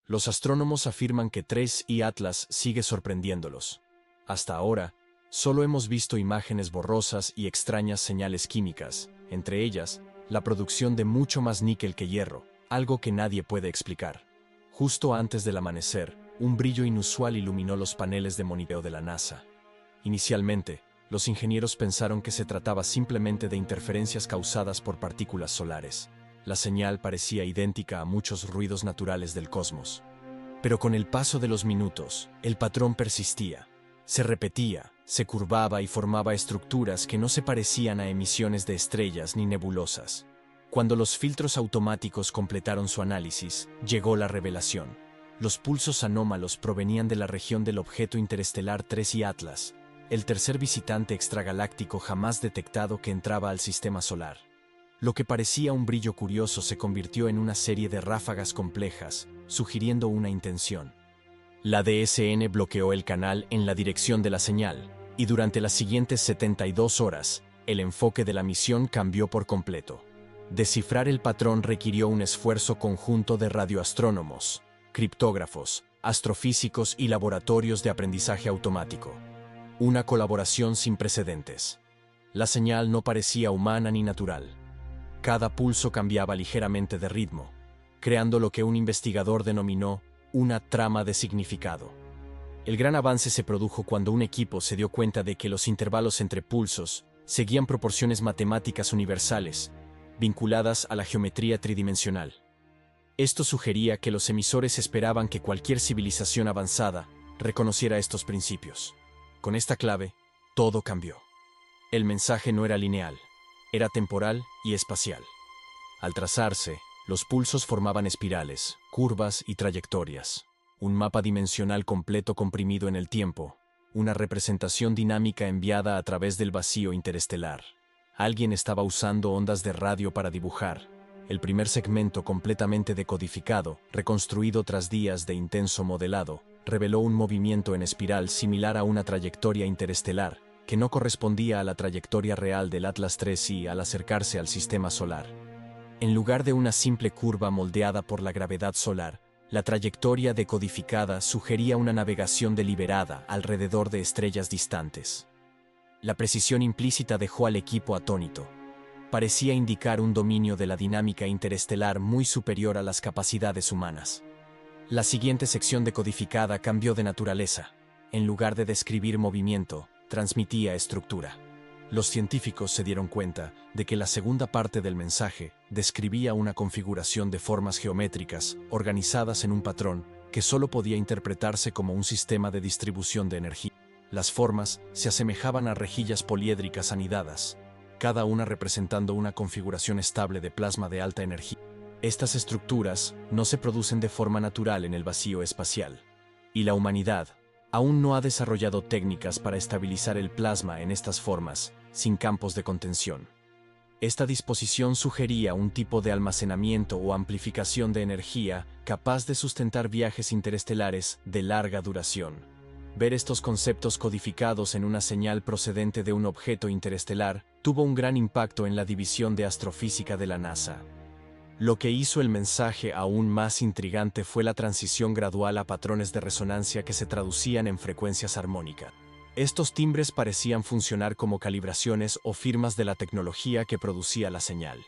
Los astrónomos afirman que 3I Atlas sigue sorprendiéndolos. Hasta ahora, solo hemos visto imágenes borrosas y extrañas señales químicas, entre ellas, la producción de mucho más níquel que hierro, algo que nadie puede explicar. Justo antes del amanecer, un brillo inusual iluminó los paneles de monitoreo de la NASA. Inicialmente, los ingenieros pensaron que se trataba simplemente de interferencias causadas por partículas solares. La señal parecía idéntica a muchos ruidos naturales del cosmos. Pero con el paso de los minutos, el patrón persistía. Se repetía, se curvaba y formaba estructuras que no se parecían a emisiones de estrellas ni nebulosas. Cuando los filtros automáticos completaron su análisis, llegó la revelación. Los pulsos anómalos provenían de la región del objeto interestelar 3I Atlas, el tercer visitante extragaláctico jamás detectado que entraba al sistema solar. Lo que parecía un brillo curioso se convirtió en una serie de ráfagas complejas, sugiriendo una intención. La DSN bloqueó el canal en la dirección de la señal, y durante las siguientes 72 horas, el enfoque de la misión cambió por completo. Descifrar el patrón requirió un esfuerzo conjunto de radioastrónomos, criptógrafos, astrofísicos y laboratorios de aprendizaje automático. Una colaboración sin precedentes. La señal no parecía humana ni natural. Cada pulso cambiaba ligeramente de ritmo, creando lo que un investigador denominó una trama de significado. El gran avance se produjo cuando un equipo se dio cuenta de que los intervalos entre pulsos seguían proporciones matemáticas universales, vinculadas a la geometría tridimensional. Esto sugería que los emisores esperaban que cualquier civilización avanzada reconociera estos principios. Con esta clave, todo cambió. El mensaje no era lineal, era temporal y espacial. Al trazarse, los pulsos formaban espirales, curvas y trayectorias. Un mapa dimensional completo comprimido en el tiempo, una representación dinámica enviada a través del vacío interestelar. Alguien estaba usando ondas de radio para dibujar. El primer segmento completamente decodificado, reconstruido tras días de intenso modelado, reveló un movimiento en espiral similar a una trayectoria interestelar, que no correspondía a la trayectoria real del Atlas 3I al acercarse al sistema solar. En lugar de una simple curva moldeada por la gravedad solar, la trayectoria decodificada sugería una navegación deliberada alrededor de estrellas distantes. La precisión implícita dejó al equipo atónito. Parecía indicar un dominio de la dinámica interestelar muy superior a las capacidades humanas. La siguiente sección decodificada cambió de naturaleza. En lugar de describir movimiento, transmitía estructura. Los científicos se dieron cuenta de que la segunda parte del mensaje describía una configuración de formas geométricas organizadas en un patrón que solo podía interpretarse como un sistema de distribución de energía. Las formas se asemejaban a rejillas poliédricas anidadas, cada una representando una configuración estable de plasma de alta energía. Estas estructuras no se producen de forma natural en el vacío espacial, y la humanidad aún no ha desarrollado técnicas para estabilizar el plasma en estas formas, sin campos de contención. Esta disposición sugería un tipo de almacenamiento o amplificación de energía capaz de sustentar viajes interestelares de larga duración. Ver estos conceptos codificados en una señal procedente de un objeto interestelar tuvo un gran impacto en la división de astrofísica de la NASA. Lo que hizo el mensaje aún más intrigante fue la transición gradual a patrones de resonancia que se traducían en frecuencias armónicas. Estos timbres parecían funcionar como calibraciones o firmas de la tecnología que producía la señal.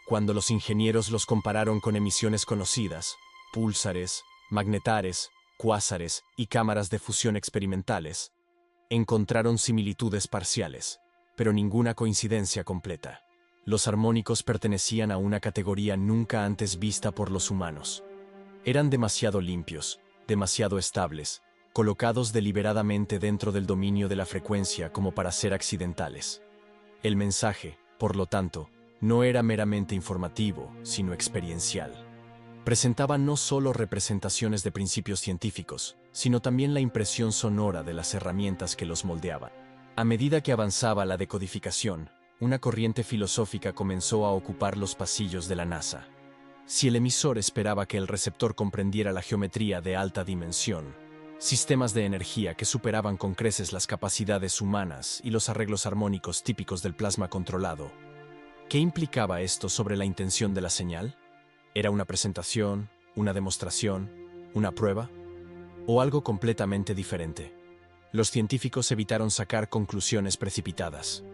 Cuando los ingenieros los compararon con emisiones conocidas, púlsares, magnetares, cuásares y cámaras de fusión experimentales, encontraron similitudes parciales, pero ninguna coincidencia completa. Los armónicos pertenecían a una categoría nunca antes vista por los humanos. Eran demasiado limpios, demasiado estables, colocados deliberadamente dentro del dominio de la frecuencia como para ser accidentales. El mensaje, por lo tanto, no era meramente informativo, sino experiencial. Presentaba no solo representaciones de principios científicos, sino también la impresión sonora de las herramientas que los moldeaban. A medida que avanzaba la decodificación, una corriente filosófica comenzó a ocupar los pasillos de la NASA. Si el emisor esperaba que el receptor comprendiera la geometría de alta dimensión, sistemas de energía que superaban con creces las capacidades humanas y los arreglos armónicos típicos del plasma controlado, ¿qué implicaba esto sobre la intención de la señal? ¿Era una presentación, una demostración, ¿Una prueba? ¿O algo completamente diferente? Los científicos evitaron sacar conclusiones precipitadas.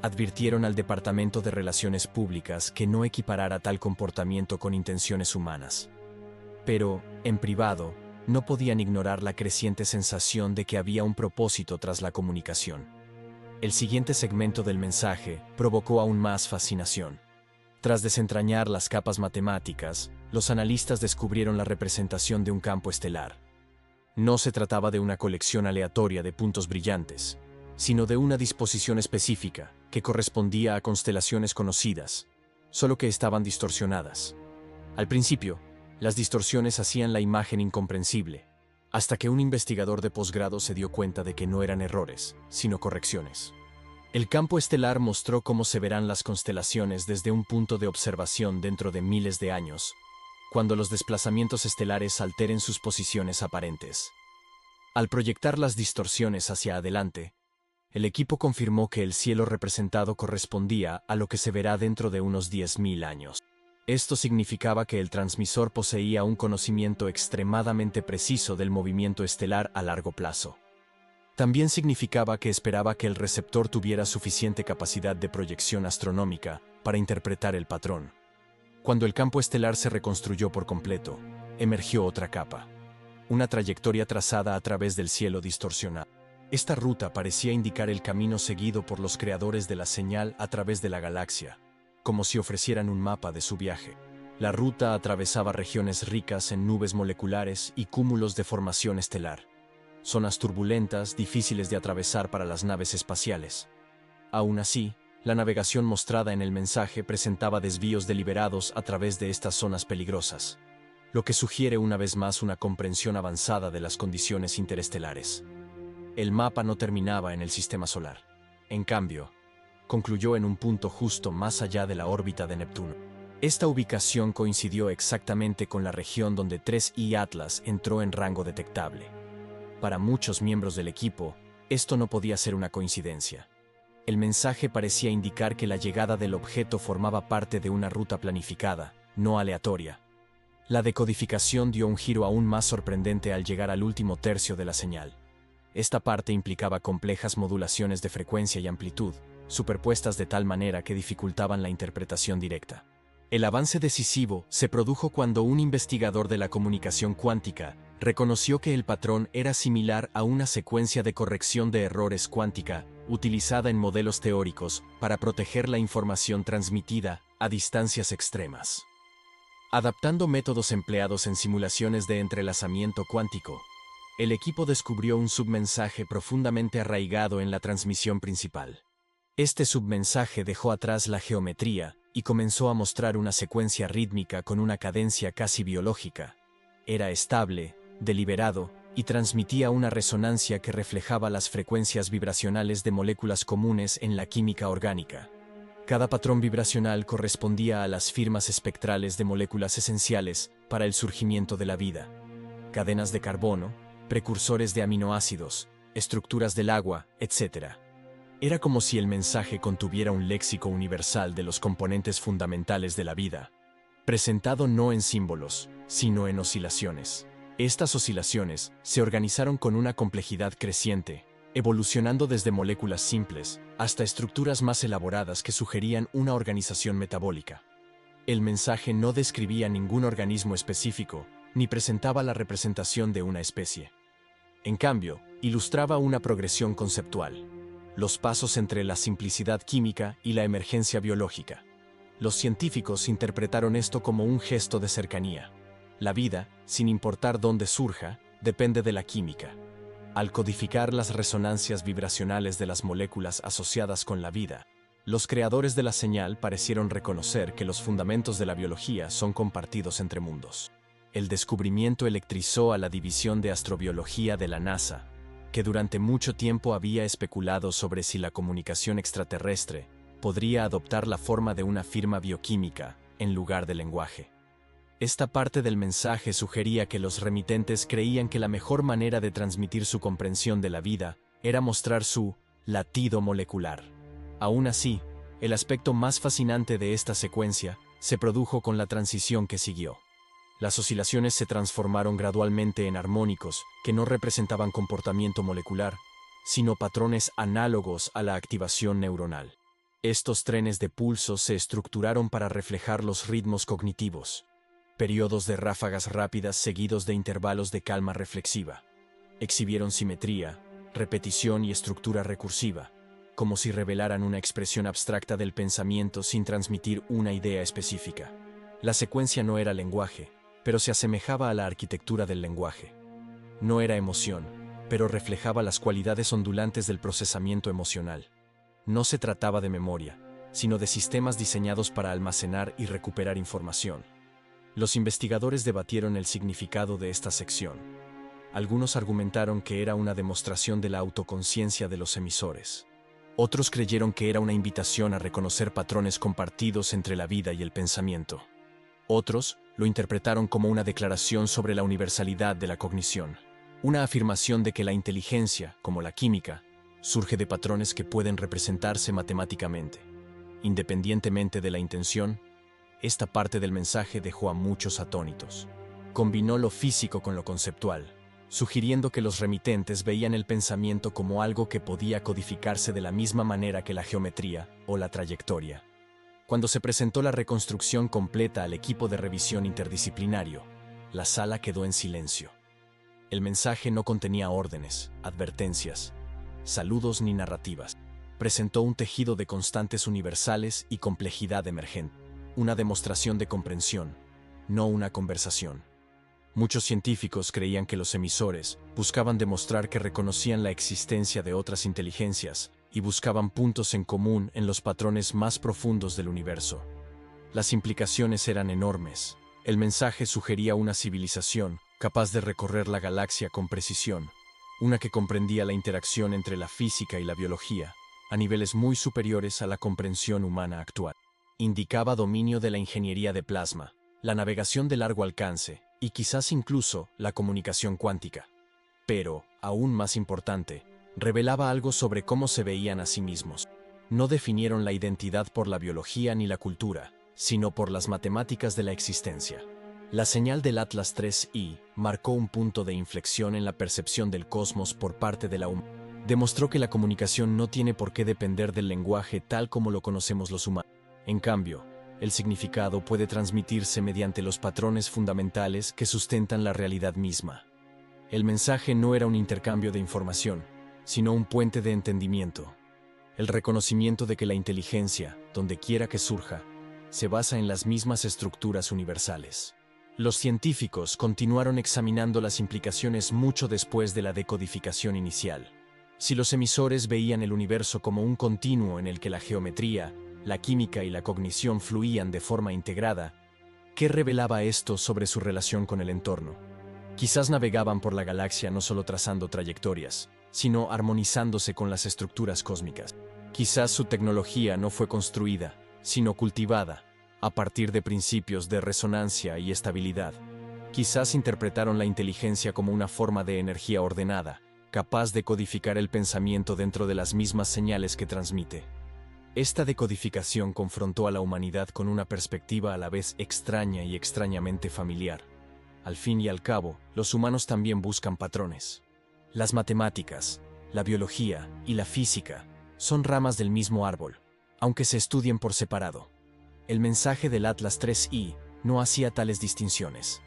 Advirtieron al Departamento de Relaciones Públicas que no equiparara tal comportamiento con intenciones humanas. Pero, en privado, no podían ignorar la creciente sensación de que había un propósito tras la comunicación. El siguiente segmento del mensaje provocó aún más fascinación. Tras desentrañar las capas matemáticas, los analistas descubrieron la representación de un campo estelar. No se trataba de una colección aleatoria de puntos brillantes, sino de una disposición específica que correspondía a constelaciones conocidas, solo que estaban distorsionadas. Al principio, las distorsiones hacían la imagen incomprensible, hasta que un investigador de posgrado se dio cuenta de que no eran errores, sino correcciones. El campo estelar mostró cómo se verán las constelaciones desde un punto de observación dentro de miles de años, cuando los desplazamientos estelares alteren sus posiciones aparentes. Al proyectar las distorsiones hacia adelante, el equipo confirmó que el cielo representado correspondía a lo que se verá dentro de unos 10.000 años. Esto significaba que el transmisor poseía un conocimiento extremadamente preciso del movimiento estelar a largo plazo. También significaba que esperaba que el receptor tuviera suficiente capacidad de proyección astronómica para interpretar el patrón. Cuando el campo estelar se reconstruyó por completo, emergió otra capa, una trayectoria trazada a través del cielo distorsionado. Esta ruta parecía indicar el camino seguido por los creadores de la señal a través de la galaxia, como si ofrecieran un mapa de su viaje. La ruta atravesaba regiones ricas en nubes moleculares y cúmulos de formación estelar, zonas turbulentas difíciles de atravesar para las naves espaciales. Aún así, la navegación mostrada en el mensaje presentaba desvíos deliberados a través de estas zonas peligrosas, lo que sugiere una vez más una comprensión avanzada de las condiciones interestelares. El mapa no terminaba en el sistema solar. En cambio, concluyó en un punto justo más allá de la órbita de Neptuno. Esta ubicación coincidió exactamente con la región donde 3I Atlas entró en rango detectable. Para muchos miembros del equipo, esto no podía ser una coincidencia. El mensaje parecía indicar que la llegada del objeto formaba parte de una ruta planificada, no aleatoria. La decodificación dio un giro aún más sorprendente al llegar al último tercio de la señal. Esta parte implicaba complejas modulaciones de frecuencia y amplitud, superpuestas de tal manera que dificultaban la interpretación directa. El avance decisivo se produjo cuando un investigador de la comunicación cuántica reconoció que el patrón era similar a una secuencia de corrección de errores cuántica utilizada en modelos teóricos para proteger la información transmitida a distancias extremas. Adaptando métodos empleados en simulaciones de entrelazamiento cuántico, el equipo descubrió un submensaje profundamente arraigado en la transmisión principal. Este submensaje dejó atrás la geometría y comenzó a mostrar una secuencia rítmica con una cadencia casi biológica. Era estable, deliberado, y transmitía una resonancia que reflejaba las frecuencias vibracionales de moléculas comunes en la química orgánica. Cada patrón vibracional correspondía a las firmas espectrales de moléculas esenciales para el surgimiento de la vida. Cadenas de carbono, precursores de aminoácidos, estructuras del agua, etc. Era como si el mensaje contuviera un léxico universal de los componentes fundamentales de la vida, presentado no en símbolos, sino en oscilaciones. Estas oscilaciones se organizaron con una complejidad creciente, evolucionando desde moléculas simples hasta estructuras más elaboradas que sugerían una organización metabólica. El mensaje no describía ningún organismo específico, ni presentaba la representación de una especie. En cambio, ilustraba una progresión conceptual, los pasos entre la simplicidad química y la emergencia biológica. Los científicos interpretaron esto como un gesto de cercanía. La vida, sin importar dónde surja, depende de la química. Al codificar las resonancias vibracionales de las moléculas asociadas con la vida, los creadores de la señal parecieron reconocer que los fundamentos de la biología son compartidos entre mundos. El descubrimiento electrizó a la División de Astrobiología de la NASA, que durante mucho tiempo había especulado sobre si la comunicación extraterrestre podría adoptar la forma de una firma bioquímica en lugar de lenguaje. Esta parte del mensaje sugería que los remitentes creían que la mejor manera de transmitir su comprensión de la vida era mostrar su latido molecular. Aún así, el aspecto más fascinante de esta secuencia se produjo con la transición que siguió. Las oscilaciones se transformaron gradualmente en armónicos que no representaban comportamiento molecular, sino patrones análogos a la activación neuronal. Estos trenes de pulso se estructuraron para reflejar los ritmos cognitivos, periodos de ráfagas rápidas seguidos de intervalos de calma reflexiva. Exhibieron simetría, repetición y estructura recursiva, como si revelaran una expresión abstracta del pensamiento sin transmitir una idea específica. La secuencia no era lenguaje, pero se asemejaba a la arquitectura del lenguaje. No era emoción, pero reflejaba las cualidades ondulantes del procesamiento emocional. No se trataba de memoria, sino de sistemas diseñados para almacenar y recuperar información. Los investigadores debatieron el significado de esta sección. Algunos argumentaron que era una demostración de la autoconciencia de los emisores. Otros creyeron que era una invitación a reconocer patrones compartidos entre la vida y el pensamiento. Otros lo interpretaron como una declaración sobre la universalidad de la cognición, una afirmación de que la inteligencia, como la química, surge de patrones que pueden representarse matemáticamente. Independientemente de la intención, esta parte del mensaje dejó a muchos atónitos. Combinó lo físico con lo conceptual, sugiriendo que los remitentes veían el pensamiento como algo que podía codificarse de la misma manera que la geometría o la trayectoria. Cuando se presentó la reconstrucción completa al equipo de revisión interdisciplinario, la sala quedó en silencio. El mensaje no contenía órdenes, advertencias, saludos ni narrativas. Presentó un tejido de constantes universales y complejidad emergente. Una demostración de comprensión, no una conversación. Muchos científicos creían que los emisores buscaban demostrar que reconocían la existencia de otras inteligencias y buscaban puntos en común en los patrones más profundos del universo. Las implicaciones eran enormes. El mensaje sugería una civilización capaz de recorrer la galaxia con precisión, una que comprendía la interacción entre la física y la biología, a niveles muy superiores a la comprensión humana actual. Indicaba dominio de la ingeniería de plasma, la navegación de largo alcance y quizás incluso la comunicación cuántica. Pero, aún más importante, revelaba algo sobre cómo se veían a sí mismos. No definieron la identidad por la biología ni la cultura, sino por las matemáticas de la existencia. La señal del Atlas 3I marcó un punto de inflexión en la percepción del cosmos por parte de la humanidad. Demostró que la comunicación no tiene por qué depender del lenguaje tal como lo conocemos los humanos. En cambio, el significado puede transmitirse mediante los patrones fundamentales que sustentan la realidad misma. El mensaje no era un intercambio de información, sino un puente de entendimiento. El reconocimiento de que la inteligencia, donde quiera que surja, se basa en las mismas estructuras universales. Los científicos continuaron examinando las implicaciones mucho después de la decodificación inicial. Si los emisores veían el universo como un continuo en el que la geometría, la química y la cognición fluían de forma integrada, ¿qué revelaba esto sobre su relación con el entorno? Quizás navegaban por la galaxia no solo trazando trayectorias, sino armonizándose con las estructuras cósmicas. Quizás su tecnología no fue construida, sino cultivada, a partir de principios de resonancia y estabilidad. Quizás interpretaron la inteligencia como una forma de energía ordenada, capaz de codificar el pensamiento dentro de las mismas señales que transmite. Esta decodificación confrontó a la humanidad con una perspectiva a la vez extraña y extrañamente familiar. Al fin y al cabo, los humanos también buscan patrones. Las matemáticas, la biología y la física son ramas del mismo árbol, aunque se estudien por separado. El mensaje del Atlas 3I no hacía tales distinciones.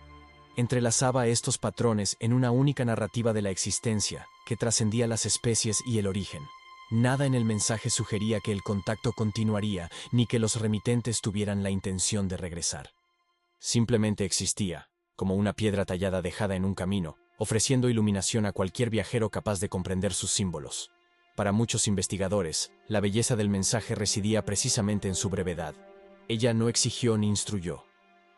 Entrelazaba estos patrones en una única narrativa de la existencia que trascendía las especies y el origen. Nada en el mensaje sugería que el contacto continuaría ni que los remitentes tuvieran la intención de regresar. Simplemente existía, como una piedra tallada dejada en un camino, ofreciendo iluminación a cualquier viajero capaz de comprender sus símbolos. Para muchos investigadores, la belleza del mensaje residía precisamente en su brevedad. Ella no exigió ni instruyó.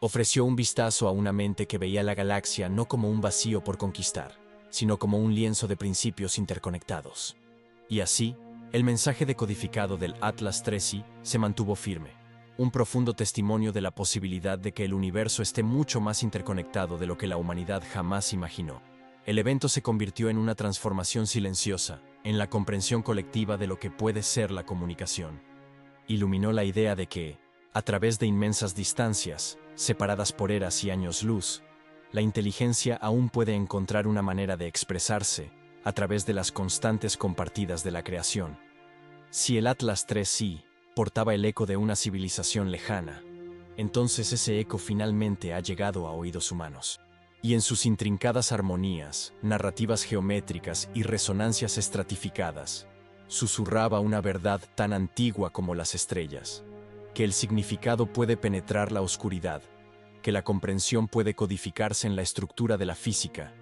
Ofreció un vistazo a una mente que veía la galaxia no como un vacío por conquistar, sino como un lienzo de principios interconectados. Y así, el mensaje decodificado del Atlas 3I se mantuvo firme, un profundo testimonio de la posibilidad de que el universo esté mucho más interconectado de lo que la humanidad jamás imaginó. El evento se convirtió en una transformación silenciosa, en la comprensión colectiva de lo que puede ser la comunicación. Iluminó la idea de que, a través de inmensas distancias, separadas por eras y años luz, la inteligencia aún puede encontrar una manera de expresarse a través de las constantes compartidas de la creación. Si el Atlas 3i portaba el eco de una civilización lejana, entonces ese eco finalmente ha llegado a oídos humanos. Y en sus intrincadas armonías, narrativas geométricas y resonancias estratificadas, susurraba una verdad tan antigua como las estrellas, que el significado puede penetrar la oscuridad, que la comprensión puede codificarse en la estructura de la física,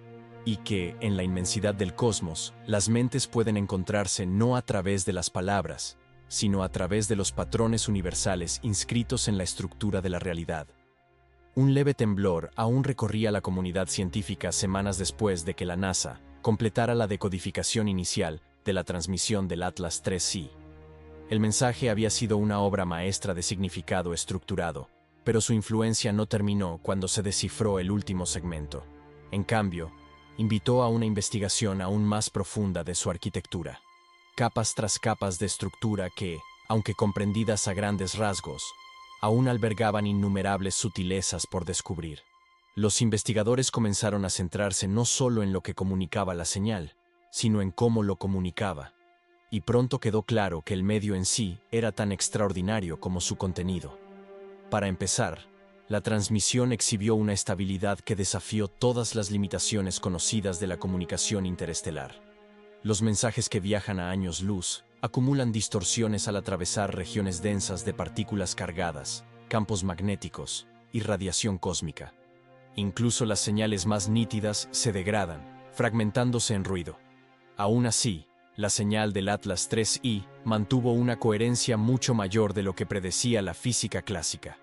y que, en la inmensidad del cosmos, las mentes pueden encontrarse no a través de las palabras, sino a través de los patrones universales inscritos en la estructura de la realidad. Un leve temblor aún recorría la comunidad científica semanas después de que la NASA completara la decodificación inicial de la transmisión del Atlas 3i. El mensaje había sido una obra maestra de significado estructurado, pero su influencia no terminó cuando se descifró el último segmento. En cambio, invitó a una investigación aún más profunda de su arquitectura. Capas tras capas de estructura que, aunque comprendidas a grandes rasgos, aún albergaban innumerables sutilezas por descubrir. Los investigadores comenzaron a centrarse no solo en lo que comunicaba la señal, sino en cómo lo comunicaba. Y pronto quedó claro que el medio en sí era tan extraordinario como su contenido. Para empezar, la transmisión exhibió una estabilidad que desafió todas las limitaciones conocidas de la comunicación interestelar. Los mensajes que viajan a años luz acumulan distorsiones al atravesar regiones densas de partículas cargadas, campos magnéticos y radiación cósmica. Incluso las señales más nítidas se degradan, fragmentándose en ruido. Aún así, la señal del Atlas 3i mantuvo una coherencia mucho mayor de lo que predecía la física clásica.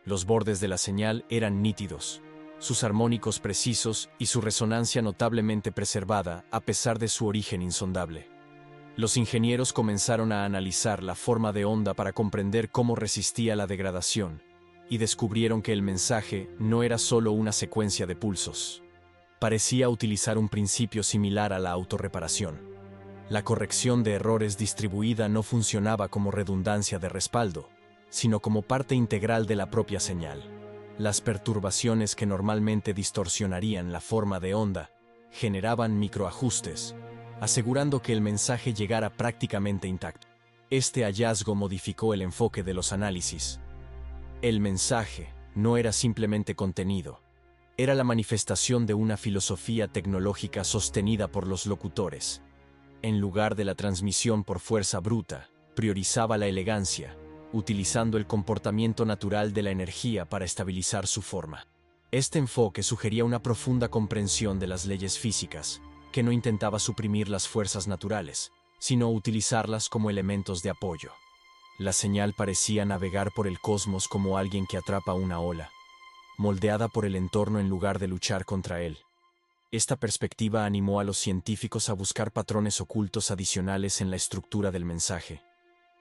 Los bordes de la señal eran nítidos, sus armónicos precisos y su resonancia notablemente preservada a pesar de su origen insondable. Los ingenieros comenzaron a analizar la forma de onda para comprender cómo resistía la degradación, y descubrieron que el mensaje no era solo una secuencia de pulsos. Parecía utilizar un principio similar a la autorreparación. La corrección de errores distribuida no funcionaba como redundancia de respaldo, sino como parte integral de la propia señal. Las perturbaciones que normalmente distorsionarían la forma de onda generaban microajustes, asegurando que el mensaje llegara prácticamente intacto. Este hallazgo modificó el enfoque de los análisis. El mensaje no era simplemente contenido, era la manifestación de una filosofía tecnológica sostenida por los locutores. En lugar de la transmisión por fuerza bruta, priorizaba la elegancia, utilizando el comportamiento natural de la energía para estabilizar su forma. Este enfoque sugería una profunda comprensión de las leyes físicas, que no intentaba suprimir las fuerzas naturales, sino utilizarlas como elementos de apoyo. La señal parecía navegar por el cosmos como alguien que atrapa una ola, moldeada por el entorno en lugar de luchar contra él. Esta perspectiva animó a los científicos a buscar patrones ocultos adicionales en la estructura del mensaje.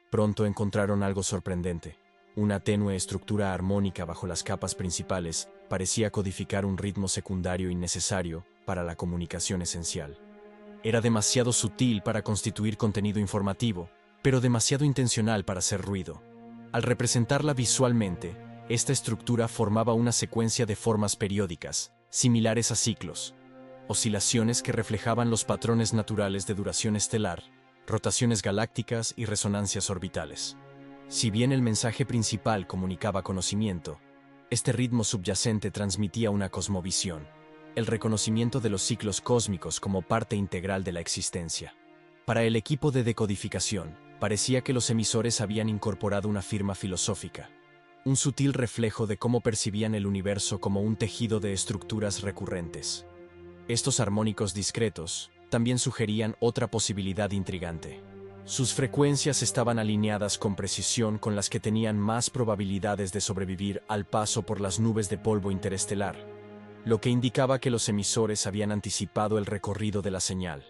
Pronto encontraron algo sorprendente. Una tenue estructura armónica bajo las capas principales parecía codificar un ritmo secundario innecesario para la comunicación esencial. Era demasiado sutil para constituir contenido informativo, pero demasiado intencional para hacer ruido. Al representarla visualmente, esta estructura formaba una secuencia de formas periódicas, similares a ciclos, oscilaciones que reflejaban los patrones naturales de duración estelar, rotaciones galácticas y resonancias orbitales. Si bien el mensaje principal comunicaba conocimiento, este ritmo subyacente transmitía una cosmovisión, el reconocimiento de los ciclos cósmicos como parte integral de la existencia. Para el equipo de decodificación, parecía que los emisores habían incorporado una firma filosófica, un sutil reflejo de cómo percibían el universo como un tejido de estructuras recurrentes. Estos armónicos discretos también sugerían otra posibilidad intrigante. Sus frecuencias estaban alineadas con precisión con las que tenían más probabilidades de sobrevivir al paso por las nubes de polvo interestelar, lo que indicaba que los emisores habían anticipado el recorrido de la señal.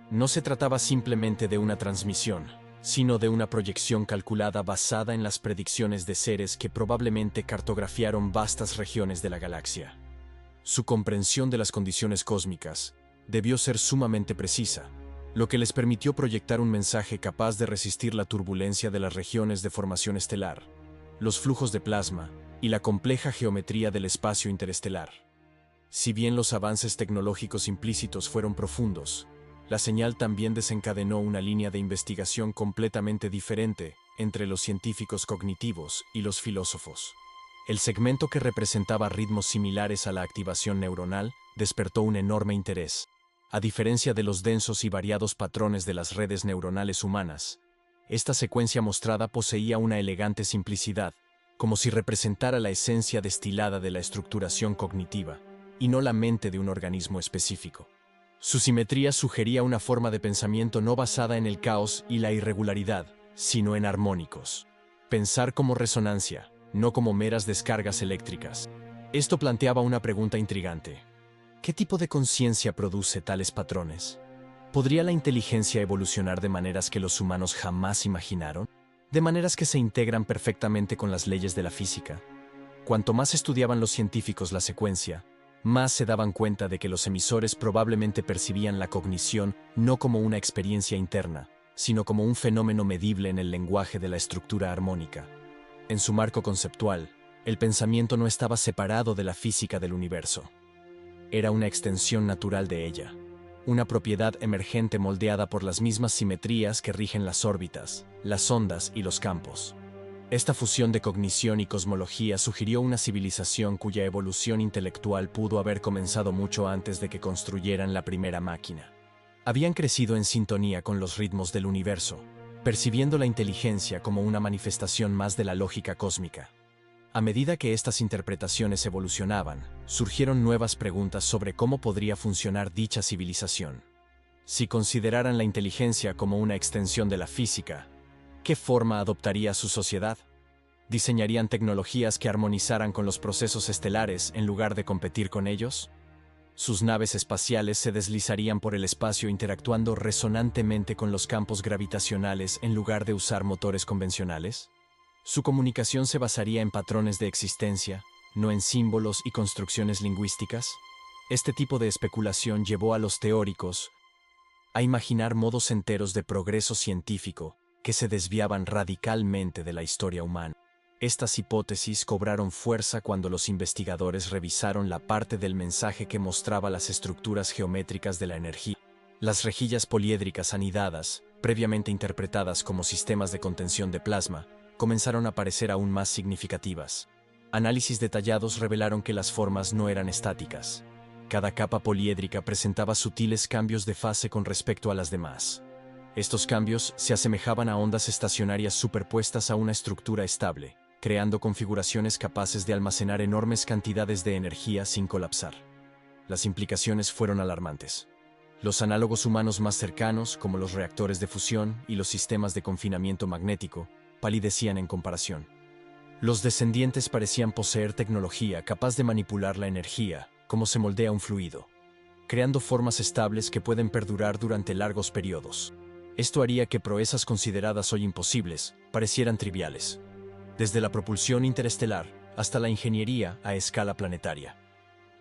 No se trataba simplemente de una transmisión, sino de una proyección calculada basada en las predicciones de seres que probablemente cartografiaron vastas regiones de la galaxia. Su comprensión de las condiciones cósmicas debió ser sumamente precisa, lo que les permitió proyectar un mensaje capaz de resistir la turbulencia de las regiones de formación estelar, los flujos de plasma y la compleja geometría del espacio interestelar. Si bien los avances tecnológicos implícitos fueron profundos, la señal también desencadenó una línea de investigación completamente diferente entre los científicos cognitivos y los filósofos. El segmento que representaba ritmos similares a la activación neuronal despertó un enorme interés. A diferencia de los densos y variados patrones de las redes neuronales humanas, esta secuencia mostrada poseía una elegante simplicidad, como si representara la esencia destilada de la estructuración cognitiva, y no la mente de un organismo específico. Su simetría sugería una forma de pensamiento no basada en el caos y la irregularidad, sino en armónicos. Pensar como resonancia, no como meras descargas eléctricas. Esto planteaba una pregunta intrigante. ¿Qué tipo de conciencia produce tales patrones? ¿Podría la inteligencia evolucionar de maneras que los humanos jamás imaginaron? ¿De maneras que se integran perfectamente con las leyes de la física? Cuanto más estudiaban los científicos la secuencia, más se daban cuenta de que los emisores probablemente percibían la cognición no como una experiencia interna, sino como un fenómeno medible en el lenguaje de la estructura armónica. En su marco conceptual, el pensamiento no estaba separado de la física del universo. Era una extensión natural de ella, una propiedad emergente moldeada por las mismas simetrías que rigen las órbitas, las ondas y los campos. Esta fusión de cognición y cosmología sugirió una civilización cuya evolución intelectual pudo haber comenzado mucho antes de que construyeran la primera máquina. Habían crecido en sintonía con los ritmos del universo, percibiendo la inteligencia como una manifestación más de la lógica cósmica. A medida que estas interpretaciones evolucionaban, surgieron nuevas preguntas sobre cómo podría funcionar dicha civilización. Si consideraran la inteligencia como una extensión de la física, ¿qué forma adoptaría su sociedad? ¿Diseñarían tecnologías que armonizaran con los procesos estelares en lugar de competir con ellos? ¿Sus naves espaciales se deslizarían por el espacio interactuando resonantemente con los campos gravitacionales en lugar de usar motores convencionales? ¿Su comunicación se basaría en patrones de existencia, no en símbolos y construcciones lingüísticas? Este tipo de especulación llevó a los teóricos a imaginar modos enteros de progreso científico que se desviaban radicalmente de la historia humana. Estas hipótesis cobraron fuerza cuando los investigadores revisaron la parte del mensaje que mostraba las estructuras geométricas de la energía. Las rejillas poliédricas anidadas, previamente interpretadas como sistemas de contención de plasma, comenzaron a parecer aún más significativas. Análisis detallados revelaron que las formas no eran estáticas. Cada capa poliédrica presentaba sutiles cambios de fase con respecto a las demás. Estos cambios se asemejaban a ondas estacionarias superpuestas a una estructura estable, creando configuraciones capaces de almacenar enormes cantidades de energía sin colapsar. Las implicaciones fueron alarmantes. Los análogos humanos más cercanos, como los reactores de fusión y los sistemas de confinamiento magnético, palidecían en comparación. Los descendientes parecían poseer tecnología capaz de manipular la energía, como se moldea un fluido, creando formas estables que pueden perdurar durante largos periodos. Esto haría que proezas consideradas hoy imposibles parecieran triviales, desde la propulsión interestelar hasta la ingeniería a escala planetaria.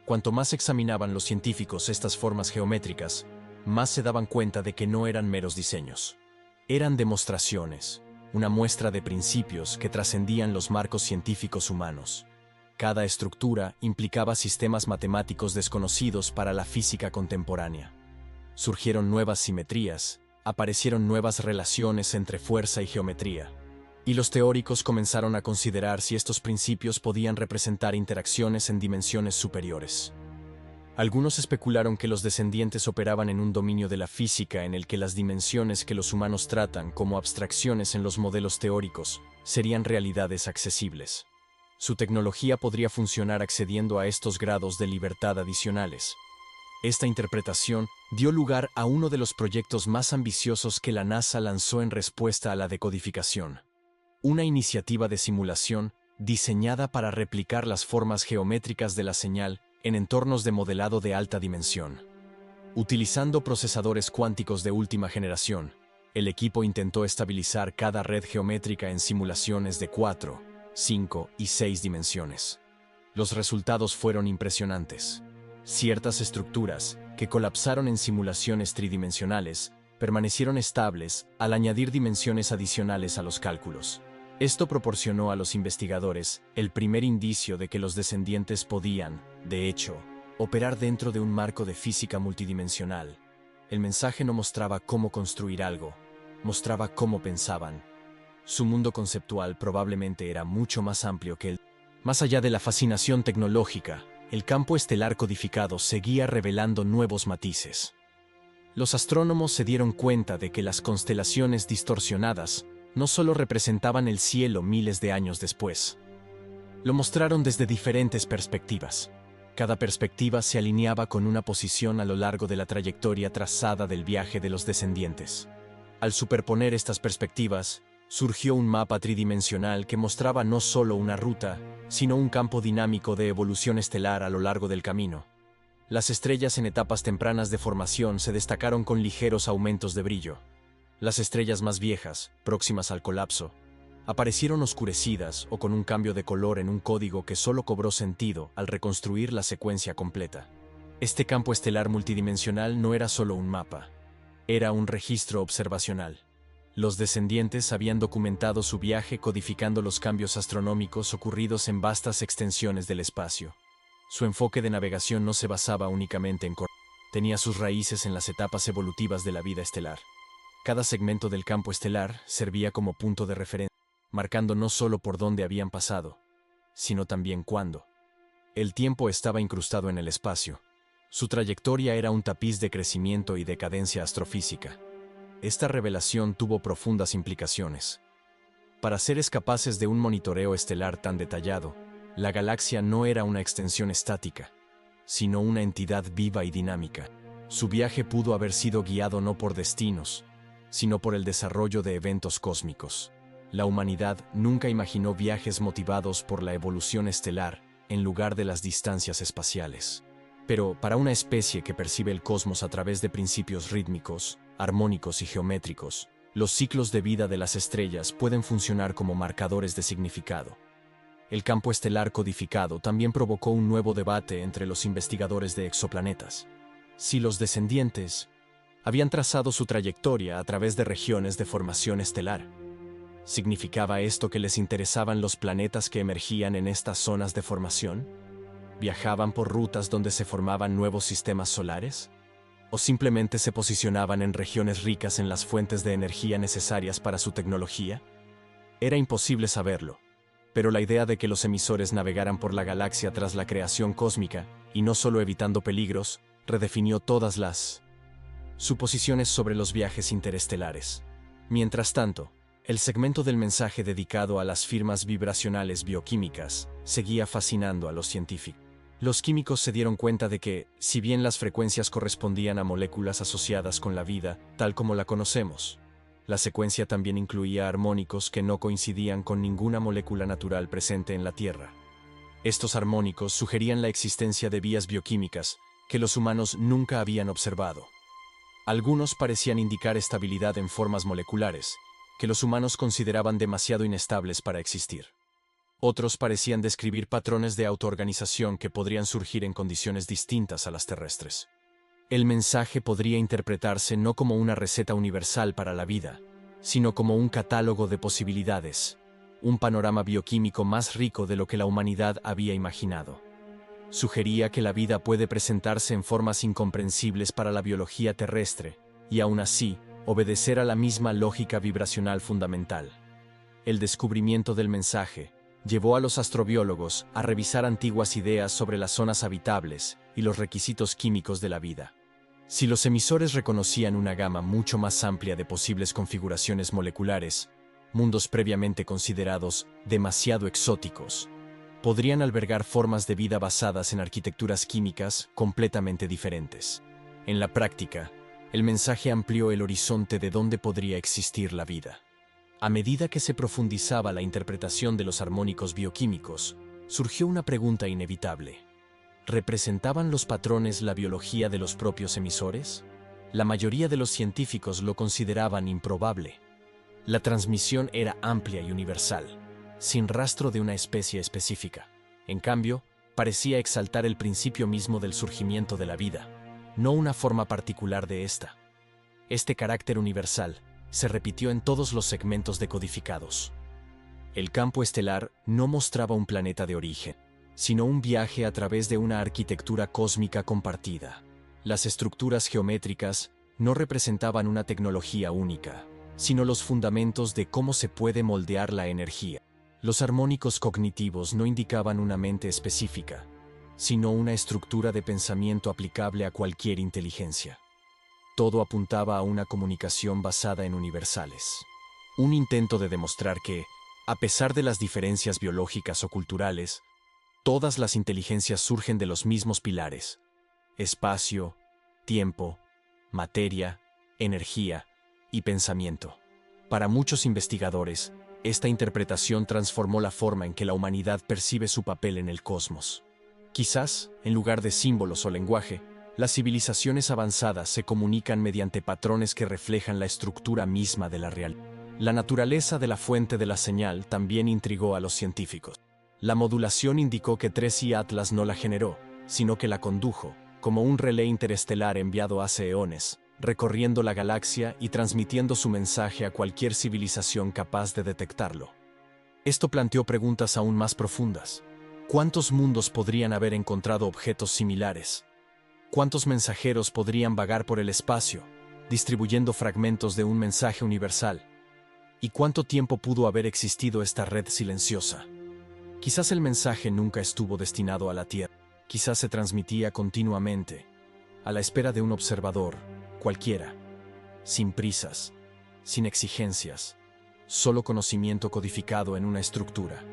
Cuanto más examinaban los científicos estas formas geométricas, más se daban cuenta de que no eran meros diseños. Eran demostraciones, una muestra de principios que trascendían los marcos científicos humanos. Cada estructura implicaba sistemas matemáticos desconocidos para la física contemporánea. Surgieron nuevas simetrías, aparecieron nuevas relaciones entre fuerza y geometría, y los teóricos comenzaron a considerar si estos principios podían representar interacciones en dimensiones superiores. Algunos especularon que los descendientes operaban en un dominio de la física en el que las dimensiones que los humanos tratan como abstracciones en los modelos teóricos serían realidades accesibles. Su tecnología podría funcionar accediendo a estos grados de libertad adicionales. Esta interpretación dio lugar a uno de los proyectos más ambiciosos que la NASA lanzó en respuesta a la decodificación. Una iniciativa de simulación diseñada para replicar las formas geométricas de la señal en entornos de modelado de alta dimensión. Utilizando procesadores cuánticos de última generación, el equipo intentó estabilizar cada red geométrica en simulaciones de 4, 5 y 6 dimensiones. Los resultados fueron impresionantes. Ciertas estructuras, que colapsaron en simulaciones tridimensionales, permanecieron estables al añadir dimensiones adicionales a los cálculos. Esto proporcionó a los investigadores el primer indicio de que los descendientes podían, de hecho, operar dentro de un marco de física multidimensional. El mensaje no mostraba cómo construir algo, mostraba cómo pensaban. Su mundo conceptual probablemente era mucho más amplio que el. Más allá de la fascinación tecnológica, el campo estelar codificado seguía revelando nuevos matices. Los astrónomos se dieron cuenta de que las constelaciones distorsionadas no solo representaban el cielo miles de años después. Lo mostraron desde diferentes perspectivas. Cada perspectiva se alineaba con una posición a lo largo de la trayectoria trazada del viaje de los descendientes. Al superponer estas perspectivas, surgió un mapa tridimensional que mostraba no solo una ruta, sino un campo dinámico de evolución estelar a lo largo del camino. Las estrellas en etapas tempranas de formación se destacaron con ligeros aumentos de brillo. Las estrellas más viejas, próximas al colapso, aparecieron oscurecidas o con un cambio de color en un código que solo cobró sentido al reconstruir la secuencia completa. Este campo estelar multidimensional no era solo un mapa, era un registro observacional. Los descendientes habían documentado su viaje codificando los cambios astronómicos ocurridos en vastas extensiones del espacio. Su enfoque de navegación no se basaba únicamente en tenía sus raíces en las etapas evolutivas de la vida estelar. Cada segmento del campo estelar servía como punto de referencia, marcando no solo por dónde habían pasado, sino también cuándo. El tiempo estaba incrustado en el espacio. Su trayectoria era un tapiz de crecimiento y decadencia astrofísica. Esta revelación tuvo profundas implicaciones. Para seres capaces de un monitoreo estelar tan detallado, la galaxia no era una extensión estática, sino una entidad viva y dinámica. Su viaje pudo haber sido guiado no por destinos, sino por el desarrollo de eventos cósmicos. La humanidad nunca imaginó viajes motivados por la evolución estelar en lugar de las distancias espaciales. Pero para una especie que percibe el cosmos a través de principios rítmicos, armónicos y geométricos, los ciclos de vida de las estrellas pueden funcionar como marcadores de significado. El campo estelar codificado también provocó un nuevo debate entre los investigadores de exoplanetas. Si los descendientes habían trazado su trayectoria a través de regiones de formación estelar, ¿significaba esto que les interesaban los planetas que emergían en estas zonas de formación? ¿Viajaban por rutas donde se formaban nuevos sistemas solares? ¿O simplemente se posicionaban en regiones ricas en las fuentes de energía necesarias para su tecnología? Era imposible saberlo. Pero la idea de que los emisores navegaran por la galaxia tras la creación cósmica, y no solo evitando peligros, redefinió todas las suposiciones sobre los viajes interestelares. Mientras tanto, el segmento del mensaje dedicado a las firmas vibracionales bioquímicas seguía fascinando a los científicos. Los químicos se dieron cuenta de que, si bien las frecuencias correspondían a moléculas asociadas con la vida, tal como la conocemos, la secuencia también incluía armónicos que no coincidían con ninguna molécula natural presente en la Tierra. Estos armónicos sugerían la existencia de vías bioquímicas que los humanos nunca habían observado. Algunos parecían indicar estabilidad en formas moleculares, que los humanos consideraban demasiado inestables para existir. Otros parecían describir patrones de autoorganización que podrían surgir en condiciones distintas a las terrestres. El mensaje podría interpretarse no como una receta universal para la vida, sino como un catálogo de posibilidades, un panorama bioquímico más rico de lo que la humanidad había imaginado. Sugería que la vida puede presentarse en formas incomprensibles para la biología terrestre, y aún así, obedecer a la misma lógica vibracional fundamental. El descubrimiento del mensaje llevó a los astrobiólogos a revisar antiguas ideas sobre las zonas habitables y los requisitos químicos de la vida. Si los emisores reconocían una gama mucho más amplia de posibles configuraciones moleculares, mundos previamente considerados demasiado exóticos, podrían albergar formas de vida basadas en arquitecturas químicas completamente diferentes. En la práctica, el mensaje amplió el horizonte de dónde podría existir la vida. A medida que se profundizaba la interpretación de los armónicos bioquímicos, surgió una pregunta inevitable. ¿Representaban los patrones la biología de los propios emisores? La mayoría de los científicos lo consideraban improbable. La transmisión era amplia y universal, sin rastro de una especie específica. En cambio, parecía exaltar el principio mismo del surgimiento de la vida, no una forma particular de esta. Este carácter universal se repitió en todos los segmentos decodificados. El campo estelar no mostraba un planeta de origen, sino un viaje a través de una arquitectura cósmica compartida. Las estructuras geométricas no representaban una tecnología única, sino los fundamentos de cómo se puede moldear la energía. Los armónicos cognitivos no indicaban una mente específica, sino una estructura de pensamiento aplicable a cualquier inteligencia. Todo apuntaba a una comunicación basada en universales. Un intento de demostrar que, a pesar de las diferencias biológicas o culturales, todas las inteligencias surgen de los mismos pilares: espacio, tiempo, materia, energía y pensamiento. Para muchos investigadores, esta interpretación transformó la forma en que la humanidad percibe su papel en el cosmos. Quizás, en lugar de símbolos o lenguaje, las civilizaciones avanzadas se comunican mediante patrones que reflejan la estructura misma de la realidad. La naturaleza de la fuente de la señal también intrigó a los científicos. La modulación indicó que 3i Atlas no la generó, sino que la condujo, como un relé interestelar enviado hace eones, recorriendo la galaxia y transmitiendo su mensaje a cualquier civilización capaz de detectarlo. Esto planteó preguntas aún más profundas. ¿Cuántos mundos podrían haber encontrado objetos similares? ¿Cuántos mensajeros podrían vagar por el espacio, distribuyendo fragmentos de un mensaje universal? ¿Y cuánto tiempo pudo haber existido esta red silenciosa? Quizás el mensaje nunca estuvo destinado a la Tierra. Quizás se transmitía continuamente, a la espera de un observador, cualquiera, sin prisas, sin exigencias, solo conocimiento codificado en una estructura.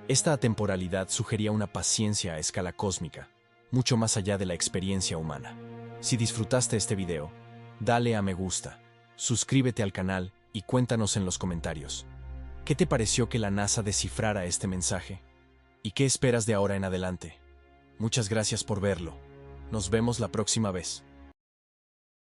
Esta atemporalidad sugería una paciencia a escala cósmica, mucho más allá de la experiencia humana. Si disfrutaste este video, dale a me gusta, suscríbete al canal y cuéntanos en los comentarios. ¿Qué te pareció que la NASA descifrara este mensaje? ¿Y qué esperas de ahora en adelante? Muchas gracias por verlo. Nos vemos la próxima vez.